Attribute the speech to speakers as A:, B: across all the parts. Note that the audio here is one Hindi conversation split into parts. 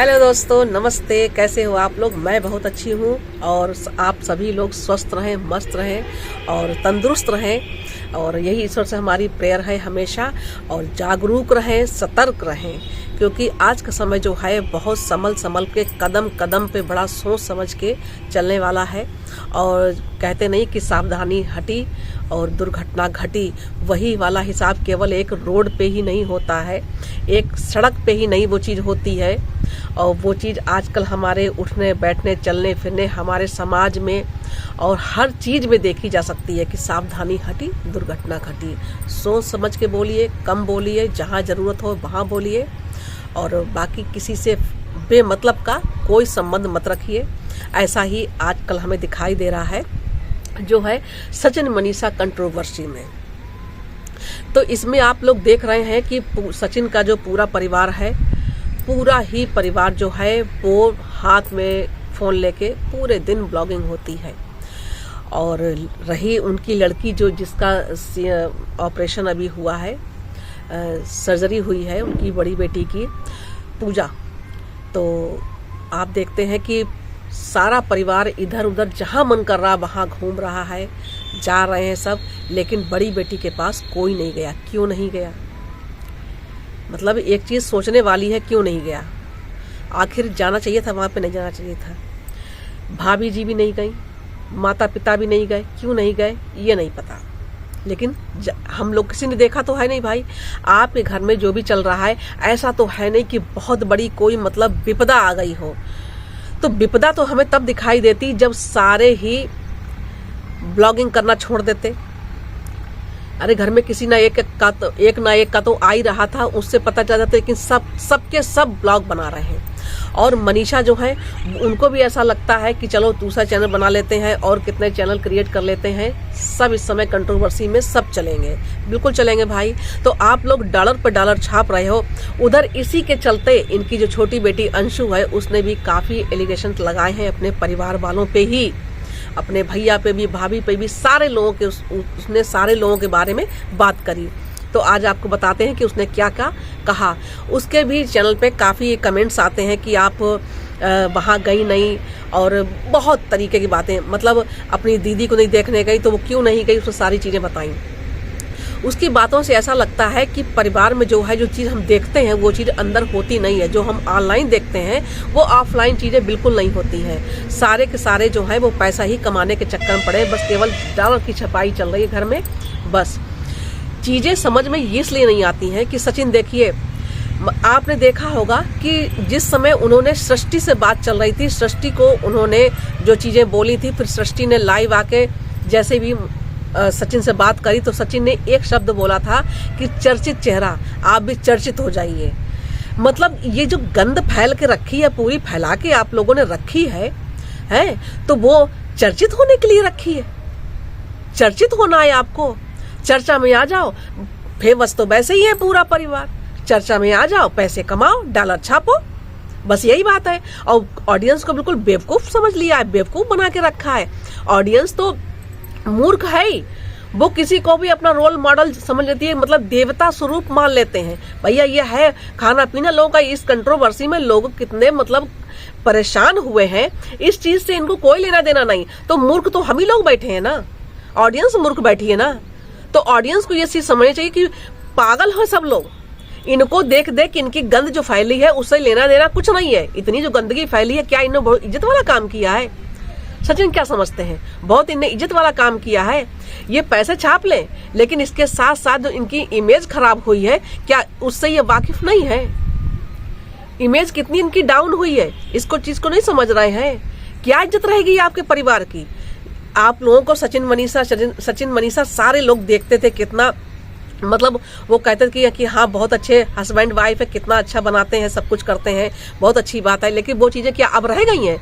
A: हेलो दोस्तों, नमस्ते। कैसे हो आप लोग? मैं बहुत अच्छी हूँ और आप सभी लोग स्वस्थ रहें, मस्त रहें और तंदुरुस्त रहें। और यही ईश्वर से हमारी प्रेयर है हमेशा। और जागरूक रहें, सतर्क रहें, क्योंकि आज का समय जो है बहुत संभल के कदम कदम पे बड़ा सोच समझ के चलने वाला है। और कहते नहीं कि सावधानी हटी और दुर्घटना घटी, वही वाला हिसाब केवल एक रोड पे ही नहीं होता है, एक सड़क पे ही नहीं वो चीज़ होती है। और वो चीज़ आजकल हमारे उठने बैठने चलने फिरने हमारे समाज में और हर चीज़ में देखी जा सकती है कि सावधानी हटी दुर्घटना घटी। सोच समझ के बोलिए, कम बोलिए, जहाँ ज़रूरत हो वहाँ बोलिए और बाकी किसी से बेमतलब का कोई संबंध मत रखिए। ऐसा ही आजकल हमें दिखाई दे रहा है जो है सचिन मनीषा कंट्रोवर्सी में। तो इसमें आप लोग देख रहे हैं कि सचिन का जो पूरा परिवार है, पूरा ही परिवार जो है वो हाथ में फ़ोन लेके पूरे दिन ब्लॉगिंग होती है। और रही उनकी लड़की जो जिसका ऑपरेशन अभी हुआ है, सर्जरी हुई है उनकी बड़ी बेटी की, पूजा, तो आप देखते हैं कि सारा परिवार इधर उधर जहाँ मन कर रहा वहाँ घूम रहा है, जा रहे हैं सब, लेकिन बड़ी बेटी के पास कोई नहीं गया। क्यों नहीं गया? मतलब एक चीज़ सोचने वाली है, क्यों नहीं गया? आखिर जाना चाहिए था वहाँ पे, नहीं जाना चाहिए था। भाभी जी भी नहीं गई, माता पिता भी नहीं गए। क्यों नहीं गए ये नहीं पता, लेकिन हम लोग किसी ने देखा तो है नहीं भाई। आपके घर में जो भी चल रहा है, ऐसा तो है नहीं कि बहुत बड़ी कोई मतलब विपदा आ गई हो। तो विपदा तो हमें तब दिखाई देती जब सारे ही ब्लॉगिंग करना छोड़ देते। अरे घर में किसी ना एक का तो आ ही रहा था, उससे पता चल जाता, लेकिन सबके सब ब्लॉग बना रहे हैं। और मनीषा जो है उनको भी ऐसा लगता है कि चलो दूसरा चैनल बना लेते हैं और कितने चैनल क्रिएट कर लेते हैं। सब इस समय कंट्रोवर्सी में सब चलेंगे, बिल्कुल चलेंगे भाई। तो आप लोग डॉलर पर डॉलर छाप रहे हो। उधर इसी के चलते इनकी जो छोटी बेटी अंशु है उसने भी काफ़ी एलिगेशन लगाए हैं अपने परिवार वालों पे ही, अपने भैया पे भी, भाभी पे भी, सारे लोगों के उसने सारे लोगों के बारे में बात करी। तो आज आपको बताते हैं कि उसने क्या क्या कहा। उसके भी चैनल पे काफ़ी कमेंट्स आते हैं कि आप वहाँ गई नहीं और बहुत तरीके की बातें, मतलब अपनी दीदी को नहीं देखने गई तो वो क्यों नहीं गई, उसने सारी चीज़ें बताई। उसकी बातों से ऐसा लगता है कि परिवार में जो है जो चीज़ हम देखते हैं वो चीज़ अंदर होती नहीं है। जो हम ऑनलाइन देखते हैं वो ऑफलाइन चीज़ें बिल्कुल नहीं होती हैं। सारे के सारे जो है वो पैसा ही कमाने के चक्कर में पड़े, बस केवल डॉलर की छपाई चल रही है घर में। बस चीज़ें समझ में इसलिए नहीं आती हैं कि सचिन, देखिए आपने देखा होगा कि जिस समय उन्होंने सृष्टि से बात चल रही थी, सृष्टि को उन्होंने जो चीज़ें बोली थी, फिर सृष्टि ने लाइव आके जैसे भी सचिन से बात करी तो सचिन ने एक शब्द बोला था कि चर्चित चेहरा, आप भी चर्चित हो जाइए। मतलब ये जो गंद फैल के रखी है, पूरी फैला के आप लोगों ने रखी है तो वो चर्चित होने के लिए रखी है। चर्चित होना है आपको, चर्चा में आ जाओ। फेमस तो वैसे ही है पूरा परिवार, चर्चा में आ जाओ, पैसे कमाओ, डॉलर छापो, बस यही बात है। और ऑडियंस को बिल्कुल बेवकूफ समझ लिया है, बेवकूफ बना के रखा है। ऑडियंस तो मूर्ख है ही, वो किसी को भी अपना रोल मॉडल समझ लेती है, मतलब देवता स्वरूप मान लेते हैं। भैया ये है खाना पीना लोगों का। इस कंट्रोवर्सी में लोग कितने मतलब परेशान हुए हैं, इस चीज से इनको कोई लेना देना नहीं। तो मूर्ख तो हम ही लोग बैठे हैं ना, ऑडियंस मूर्ख बैठी है ना। तो ऑडियंस को ये चीज समझनी चाहिए कि पागल हो सब लोग। इनको देख देख इनकी गंद जो फैली है उससे लेना देना कुछ नहीं है। इतनी जो गंदगी फैली है, क्या इन्होंने बहुत इज्जत वाला काम किया है? सचिन क्या समझते हैं? बहुत इनने इज्जत वाला काम किया है। ये पैसे छाप लें, लेकिन इसके साथ साथ जो इनकी इमेज खराब हुई है, क्या उससे ये वाकिफ नहीं है? इमेज कितनी इनकी डाउन हुई है, इसको चीज को नहीं समझ रहे हैं। क्या इज्जत रहेगी आपके परिवार की? आप लोगों को सचिन मनीषा सारे लोग देखते थे, कितना मतलब वो कहते थे कि हाँ बहुत अच्छे हस्बैंड वाइफ है, कितना अच्छा बनाते हैं, सब कुछ करते हैं, बहुत अच्छी बात है। लेकिन वो चीजें क्या अब रह गई हैं?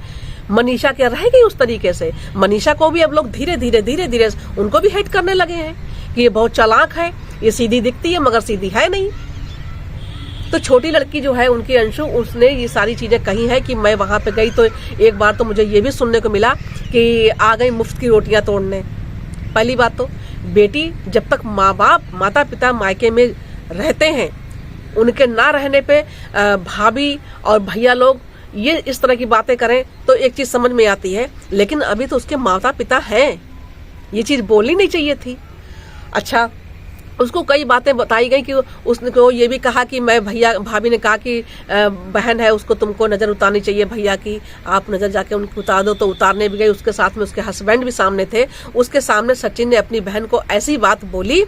A: मनीषा क्या रह गई उस तरीके से? मनीषा को भी अब लोग धीरे धीरे उनको भी हेट करने लगे हैं कि ये बहुत चालाक है, ये सीधी दिखती है मगर सीधी है नहीं। तो छोटी लड़की जो है उनकी अंशु, उसने ये सारी चीजें कही है कि मैं वहां पे गई तो एक बार तो मुझे ये भी सुनने को मिला कि आ गई मुफ्त की रोटियां तोड़ने। पहली बात तो बेटी जब तक माँ बाप माता पिता मायके में रहते हैं, उनके ना रहने पे भाभी और भैया लोग ये इस तरह की बातें करें तो एक चीज समझ में आती है, लेकिन अभी तो उसके माता पिता हैं, ये चीज बोलनी नहीं चाहिए थी। अच्छा, उसको कई बातें बताई गई कि उसने को ये भी कहा कि मैं भैया, भाभी ने कहा कि बहन है उसको तुमको नज़र उतारनी चाहिए भैया की, आप नज़र जाके उनको उतार दो। तो उतारने भी गई, उसके साथ में उसके हस्बैंड भी सामने थे। उसके सामने सचिन ने अपनी बहन को ऐसी बात बोली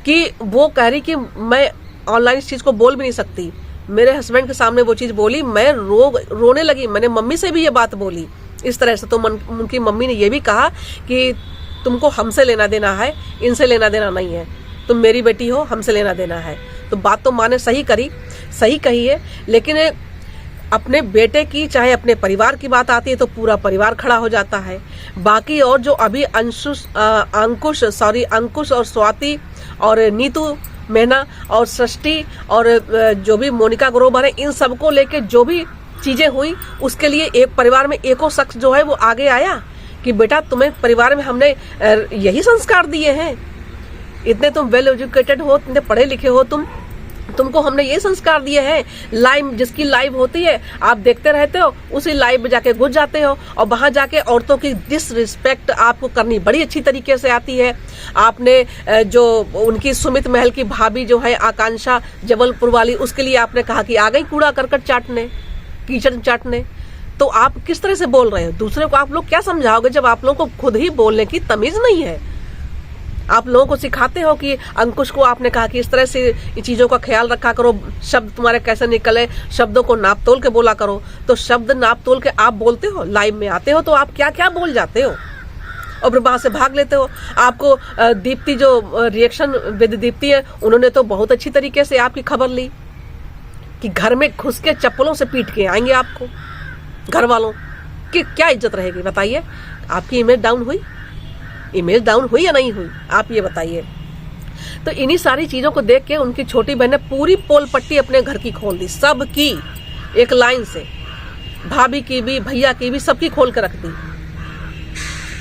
A: कि वो कह रही कि मैं ऑनलाइन इस चीज़ को बोल भी नहीं सकती। मेरे हस्बैंड के सामने वो चीज़ बोली, मैं रोने लगी। मैंने मम्मी से भी ये बात बोली इस तरह से। तो उनकी मम्मी ने ये भी कहा कि तुमको हमसे लेना देना है, इनसे लेना देना नहीं है, तुम मेरी बेटी हो, हमसे लेना देना है। तो बात तो माँ ने सही कही है, लेकिन अपने बेटे की, चाहे अपने परिवार की बात आती है तो पूरा परिवार खड़ा हो जाता है। बाकी और जो अभी अंकुश और स्वाति और नीतू मेहना और सृष्टि और जो भी मोनिका ग्रोवर है, इन सबको लेके जो भी चीजें हुई, उसके लिए एक परिवार में एको शख्स जो है वो आगे आया कि बेटा तुम्हें परिवार में हमने यही संस्कार दिए हैं, इतने तुम वेल एजुकेटेड हो, इतने पढ़े लिखे हो, तुमको हमने ये संस्कार दिए हैं। लाइव, जिसकी लाइव होती है आप देखते रहते हो, उसी लाइव में जाके घुस जाते हो और वहां जाके औरतों की डिसरिस्पेक्ट आपको करनी बड़ी अच्छी तरीके से आती है। आपने जो उनकी सुमित महल की भाभी जो है आकांक्षा जबलपुर वाली, उसके लिए आपने कहा कि आ गई कूड़ा करकट चाटने, कीचड़ चाटने। तो आप किस तरह से बोल रहे हो? दूसरे को आप लोग क्या समझाओगे जब आप लोगों को खुद ही बोलने की तमीज नहीं है? आप लोगों को सिखाते हो कि अंकुश को आपने कहा कि इस तरह से इन चीज़ों का ख्याल रखा करो, शब्द तुम्हारे कैसे निकले, शब्दों को नाप तोल के बोला करो। तो शब्द नाप तोल के आप बोलते हो, लाइव में आते हो तो आप क्या क्या बोल जाते हो और फिर वहां से भाग लेते हो। आपको दीप्ति जो रिएक्शन विद दीप्ति है, उन्होंने तो बहुत अच्छी तरीके से आपकी खबर ली कि घर में घुस के चप्पलों से पीट के आएंगे आपको। घर वालों की क्या इज्जत रहेगी बताइए? आपकी इमेज डाउन हुई? इमेज डाउन हुई या नहीं हुई, आप ये बताइए। तो इन्हीं सारी चीजों को देख के उनकी छोटी बहन ने पूरी पोल पट्टी अपने घर की खोल दी, सबकी एक लाइन से, भाभी की भी, भैया की भी, सबकी खोल के रख दी।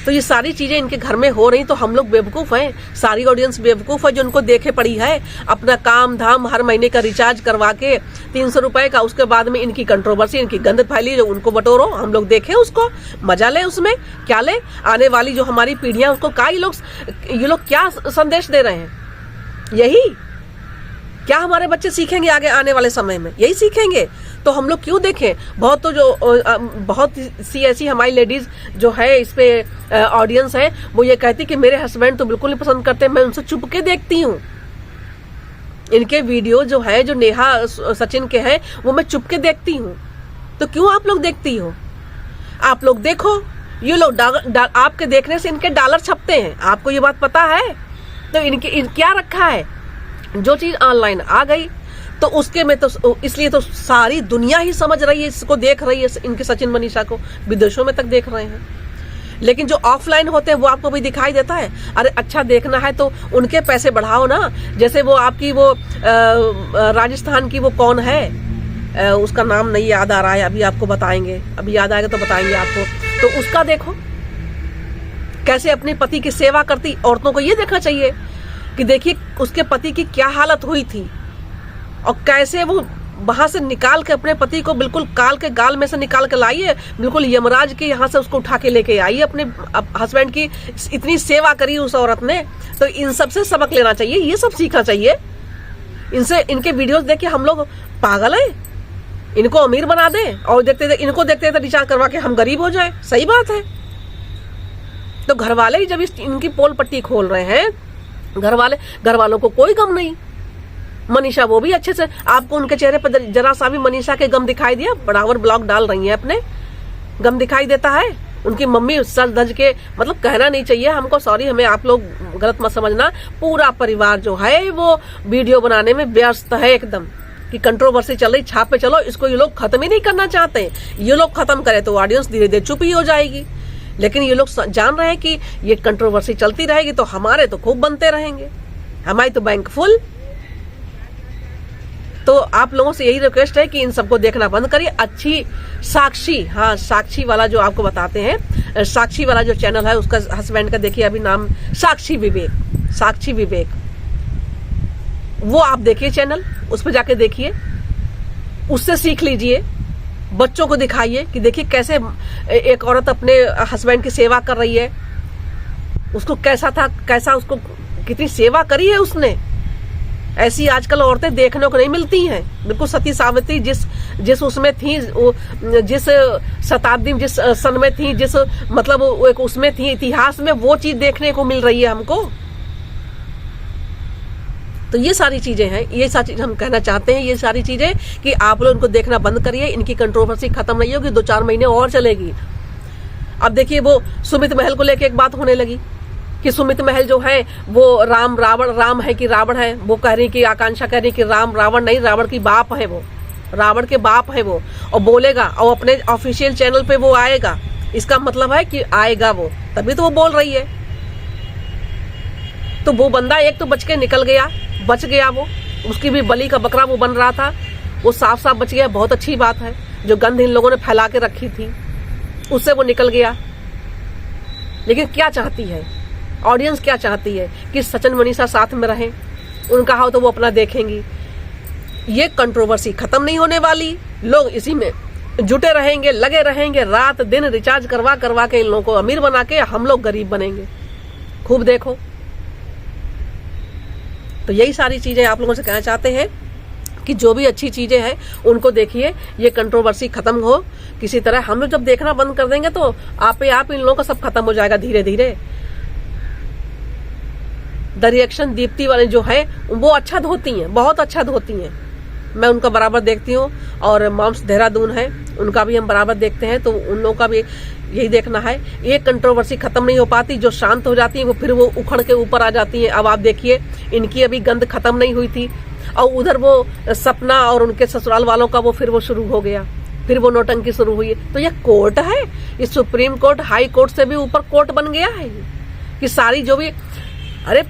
A: तो ये सारी चीजें इनके घर में हो रही, तो हम लोग बेवकूफ हैं, सारी ऑडियंस बेवकूफ है जो उनको देखे पड़ी है। अपना काम धाम हर महीने का रिचार्ज करवा के 300 रुपए का, उसके बाद में इनकी कंट्रोवर्सी, इनकी गंद फैली, जो उनको बटोरो, हम लोग देखें उसको, मजा ले उसमें, क्या ले? आने वाली जो हमारी पीढ़ियां, उसको क्या ये लोग क्या संदेश दे रहे हैं? यही क्या हमारे बच्चे सीखेंगे आगे आने वाले समय में? यही सीखेंगे। तो हम लोग क्यों देखें? बहुत तो जो बहुत सी ऐसी हमारी लेडीज जो है इस पे ऑडियंस है, वो ये कहती कि मेरे हस्बैंड तो बिल्कुल नहीं पसंद करते, मैं उनसे चुप के देखती हूँ। इनके वीडियो जो है, जो नेहा सचिन के हैं, वो मैं चुप के देखती हूँ। तो क्यों आप लोग देखती हो? आप लोग देखो, ये लोग आपके देखने से इनके डॉलर छपते हैं, आपको ये बात पता है? तो इनके क्या रखा है? जो चीज ऑनलाइन आ गई तो उसके में तो इसलिए तो सारी दुनिया ही समझ रही है, इसको देख रही है, इनके सचिन मनीषा को विदेशों में तक देख रहे हैं। लेकिन जो ऑफलाइन होते हैं वो आपको भी दिखाई देता है। अरे अच्छा देखना है तो उनके पैसे बढ़ाओ ना। जैसे वो आपकी वो राजस्थान की वो कौन है, उसका नाम नहीं याद आ रहा है, अभी आपको बताएंगे, अभी याद आएगा तो बताएंगे आपको। तो उसका देखो कैसे अपने पति की सेवा करती। औरतों को ये देखना चाहिए कि देखिए उसके पति की क्या हालत हुई थी और कैसे वो वहां से निकाल के अपने पति को बिल्कुल काल के गाल में से निकाल के लाई है, बिल्कुल यमराज के यहाँ से उसको उठा के लेके आई है। अपने हस्बैंड की इतनी सेवा करी उस औरत ने। तो इन सब से सबक लेना चाहिए, ये सब सीखना चाहिए इनसे। इनके वीडियोस देख के हम लोग पागल है, इनको अमीर बना दे और इनको देखते थे रिचार्ज करवा के हम गरीब हो जाए। सही बात है। तो घर वाले ही जब इनकी पोल पट्टी खोल रहे हैं, घर वालों को कोई गम नहीं। मनीषा वो भी अच्छे से, आपको उनके चेहरे पर जरा सा भी मनीषा के गम दिखाई दिया? बराबर ब्लॉग डाल रही हैं अपने, गम दिखाई देता है। उनकी मम्मी सज धज के, मतलब कहना नहीं चाहिए हमको, सॉरी, हमें आप लोग गलत मत समझना। पूरा परिवार जो है वो वीडियो बनाने में व्यस्त है एकदम, कि कंट्रोवर्सी चल रही, छापे चलो, इसको ये लोग खत्म ही नहीं करना चाहते। ये लोग खत्म करे तो ऑडियंस धीरे धीरे चुप ही हो जाएगी। लेकिन ये लोग जान रहे हैं कि ये कंट्रोवर्सी चलती रहेगी तो हमारे तो खूब बनते रहेंगे, हमारी तो बैंक फुल। तो आप लोगों से यही रिक्वेस्ट है कि इन सबको देखना बंद करिए। अच्छी साक्षी, हाँ साक्षी वाला जो आपको बताते हैं, साक्षी वाला जो चैनल है उसका हस्बैंड का देखिए अभी नाम साक्षी विवेक, वो आप देखिए चैनल, उस पर जाके देखिए, उससे सीख लीजिए बच्चों को दिखाइए कि देखिए कैसे एक औरत अपने हस्बैंड की सेवा कर रही है, उसको कैसा था, कैसा उसको कितनी सेवा करी है उसने। ऐसी आजकल औरतें देखने को नहीं मिलती हैं। बिल्कुल सती सावित्री जिस उसमें थी, जिस शताब्दी में, जिस सन में थी, जिस मतलब एक उसमें थी इतिहास में, वो चीज देखने को मिल रही है हमको। तो ये सारी चीजें हैं, ये सारी चीज हम कहना चाहते हैं, ये सारी चीजें कि आप लोग इनको देखना बंद करिए। इनकी कंट्रोवर्सी खत्म नहीं होगी, 2-4 महीने और चलेगी। अब देखिए वो सुमित महल को लेके एक बात होने लगी कि सुमित महल जो है वो राम है कि रावण है। वो कह रही कि आकांक्षा कह रही कि राम रावण नहीं, रावण की बाप है वो, रावण के बाप है वो, और बोलेगा और अपने ऑफिशियल चैनल पे वो आएगा। इसका मतलब है कि आएगा वो, तभी तो वो बोल रही है। तो वो बंदा एक तो बच गया वो, उसकी भी बलि का बकरा वो बन रहा था, वो साफ साफ बच गया। बहुत अच्छी बात है। जो गंध इन लोगों ने फैला के रखी थी उससे वो निकल गया। लेकिन क्या चाहती है ऑडियंस, क्या चाहती है कि सचिन मनीषा साथ में रहें, उनका हो तो वो अपना देखेंगी। ये कंट्रोवर्सी खत्म नहीं होने वाली। लोग इसी में जुटे रहेंगे, लगे रहेंगे, रात दिन रिचार्ज करवा के इन लोगों को अमीर बना के हम लोग गरीब बनेंगे। खूब देखो। तो यही सारी चीजें आप लोगों से कहना चाहते हैं कि जो भी अच्छी चीजें हैं उनको देखिए, ये कंट्रोवर्सी खत्म हो किसी तरह। हम लोग जब देखना बंद कर देंगे तो आप इन लोगों का सब खत्म हो जाएगा धीरे धीरे। द रिएक्शन दीप्ति वाले जो है वो अच्छा धोती हैं, बहुत अच्छा धोती हैं, मैं उनका बराबर देखती हूँ। और मॉम्स देहरादून है, उनका भी हम बराबर देखते हैं। तो उन लोगों का भी यही देखना है। एक कंट्रोवर्सी खत्म नहीं हो पाती, जो शांत हो जाती है वो फिर वो उखड़ के ऊपर आ जाती है। अब आप देखिए, इनकी अभी गंद खत्म नहीं हुई थी और उधर वो सपना और उनके ससुराल वालों का वो फिर वो शुरू हो गया, फिर वो नौटंकी शुरू हुई। तो यह कोर्ट है, ये सुप्रीम कोर्ट, हाई कोर्ट से भी ऊपर कोर्ट बन गया है कि सारी जो भी, अरे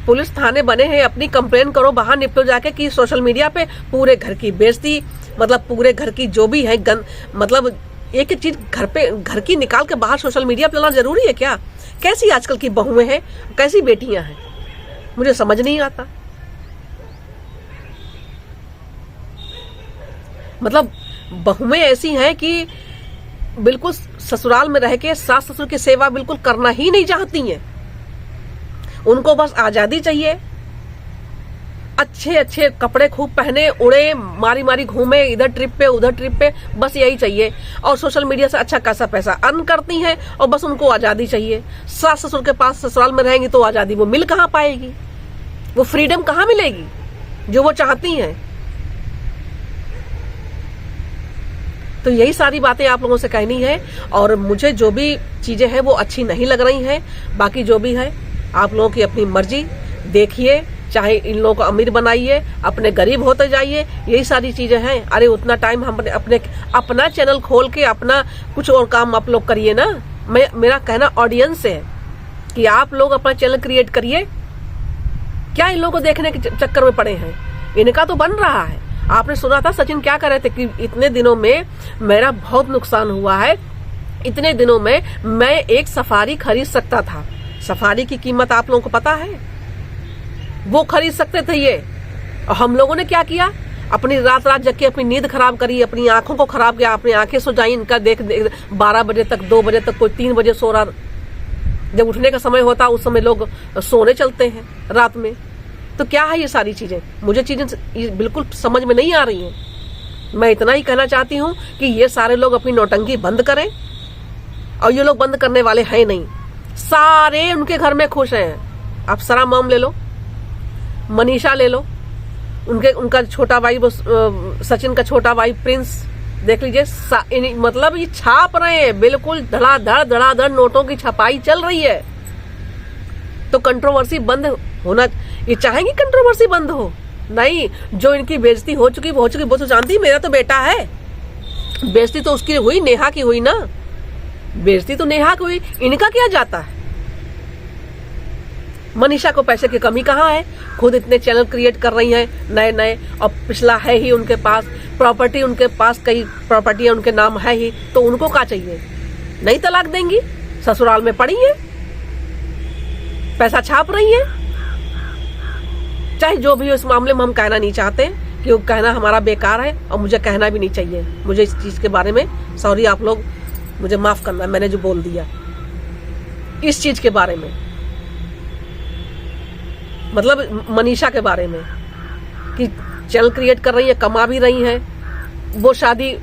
A: पुलिस थाने बने हैं, अपनी कंप्लेन करो, बाहर निपटो जाके। कि सोशल मीडिया पे पूरे घर की बेइज्जती, मतलब पूरे घर की जो भी है गंद, मतलब एक चीज घर की निकाल के बाहर सोशल मीडिया पे लाना जरूरी है क्या? कैसी आजकल की बहुएं हैं, कैसी बेटियां हैं, मुझे समझ नहीं आता। मतलब बहुएं ऐसी हैं कि बिल्कुल ससुराल में रह के सास ससुर की सेवा बिल्कुल करना ही नहीं चाहती हैं। उनको बस आजादी चाहिए, अच्छे अच्छे कपड़े खूब पहने, उड़े, मारी घूमे, इधर ट्रिप पे उधर ट्रिप पे, बस यही चाहिए। और सोशल मीडिया से अच्छा खासा पैसा अर्न करती हैं और बस उनको आजादी चाहिए। सास ससुर के पास ससुराल में रहेंगी तो आजादी वो मिल कहाँ पाएगी, वो फ्रीडम कहाँ मिलेगी जो वो चाहती हैं। तो यही सारी बातें आप लोगों से कहनी है। और मुझे जो भी चीजें हैं वो अच्छी नहीं लग रही हैं। बाकी जो भी है आप लोगों की अपनी मर्जी, देखिए, चाहे इन लोगों को अमीर बनाइए, अपने गरीब होते जाइए, यही सारी चीजें हैं। अरे उतना टाइम हम अपना चैनल खोल के अपना कुछ और काम आप लोग करिए ना। मेरा कहना ऑडियंस से है कि आप लोग अपना चैनल क्रिएट करिए। क्या इन लोगों को देखने के चक्कर में पड़े हैं? इनका तो बन रहा है। आपने सुना था सचिन क्या कर रहे थे कि इतने दिनों में मेरा बहुत नुकसान हुआ है, इतने दिनों में मैं एक सफारी खरीद सकता था। सफारी की कीमत आप लोगों को पता है? वो खरीद सकते थे ये, और हम लोगों ने क्या किया? अपनी रात जग के अपनी नींद खराब करी, अपनी आंखों को खराब किया, अपनी आंखें सुजाई इनका देख 12 बजे तक, 2 बजे तक, कोई 3 बजे सो रहा। जब उठने का समय होता उस समय लोग सोने चलते हैं रात में। तो क्या है ये सारी चीजें? मुझे चीजें बिल्कुल समझ में नहीं आ रही हैं। मैं इतना ही कहना चाहती हूँ कि ये सारे लोग अपनी नौटंकी बंद करें, और ये लोग बंद करने वाले हैं नहीं। सारे उनके घर में खुश हैं। आप सरा मॉम ले लो, मनीषा ले लो, उनका छोटा भाई वो सचिन का छोटा भाई प्रिंस, देख लीजिए। मतलब ये छाप रहे हैं, बिल्कुल धड़ाधड़ नोटों की छपाई चल रही है। तो कंट्रोवर्सी बंद होना, ये चाहेंगी कंट्रोवर्सी बंद हो? नहीं, जो इनकी बेइज्जती हो चुकी वो तो जानती, मेरा तो बेटा है। बेइज्जती तो उसकी हुई, नेहा की हुई ना, बेइज्जती तो नेहा की हुई, इनका क्या जाता है? मनीषा को पैसे की कमी कहाँ है? खुद इतने चैनल क्रिएट कर रही हैं नए नए, और पिछला है ही उनके पास, प्रॉपर्टी उनके पास कई प्रॉपर्टियां उनके नाम है ही, तो उनको क्या चाहिए? नहीं तलाक देंगी, ससुराल में पड़ी है, पैसा छाप रही है। चाहे जो भी हो, इस मामले में हम कहना नहीं चाहते कि वो कहना हमारा बेकार है और मुझे कहना भी नहीं चाहिए। मुझे इस चीज़ के बारे में सॉरी, आप लोग मुझे माफ़ करना, मैंने जो बोल दिया इस चीज़ के बारे में, मतलब मनीषा के बारे में कि चैनल क्रिएट कर रही है, कमा भी रही हैं, वो शादी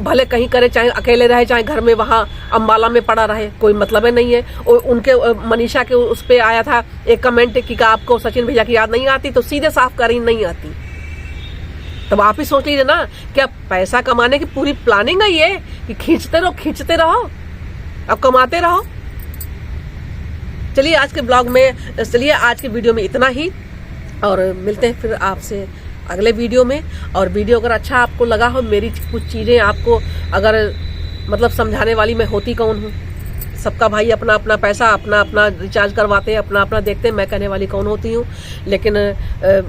A: भले कहीं करे, चाहे अकेले रहे, चाहे घर में वहाँ अम्बाला में पड़ा रहे, कोई मतलब है नहीं है। और उनके मनीषा के उस पे आया था एक कमेंट कि आपको सचिन भैया की याद नहीं आती, तो सीधे साफ करी नहीं आती। तब आप ही सोच लीजिए ना, क्या पैसा कमाने की पूरी प्लानिंग है ये कि खींचते रहो अब कमाते रहो। चलिए आज के ब्लॉग में, चलिए आज के वीडियो में इतना ही, और मिलते हैं फिर आपसे अगले वीडियो में। और वीडियो अगर अच्छा आपको लगा हो, मेरी कुछ चीज़ें आपको अगर मतलब समझाने वाली मैं होती कौन हूँ, सबका भाई अपना अपना पैसा अपना अपना रिचार्ज करवाते हैं, अपना अपना देखते हैं, मैं कहने वाली कौन होती हूँ। लेकिन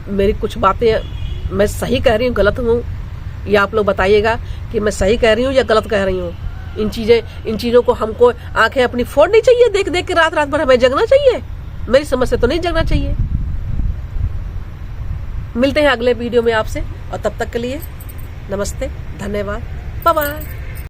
A: मेरी कुछ बातें मैं सही कह रही हूँ, गलत हूँ, या आप लोग बताइएगा कि मैं सही कह रही हूँ या गलत कह रही हूँ। इन चीज़ों को हमको आंखें अपनी फोड़नी चाहिए देख देख के, रात रात भर हमें जगना चाहिए? मेरी समझ से तो नहीं जगना चाहिए। मिलते हैं अगले वीडियो में आपसे, और तब तक के लिए नमस्ते, धन्यवाद, बाय बाय।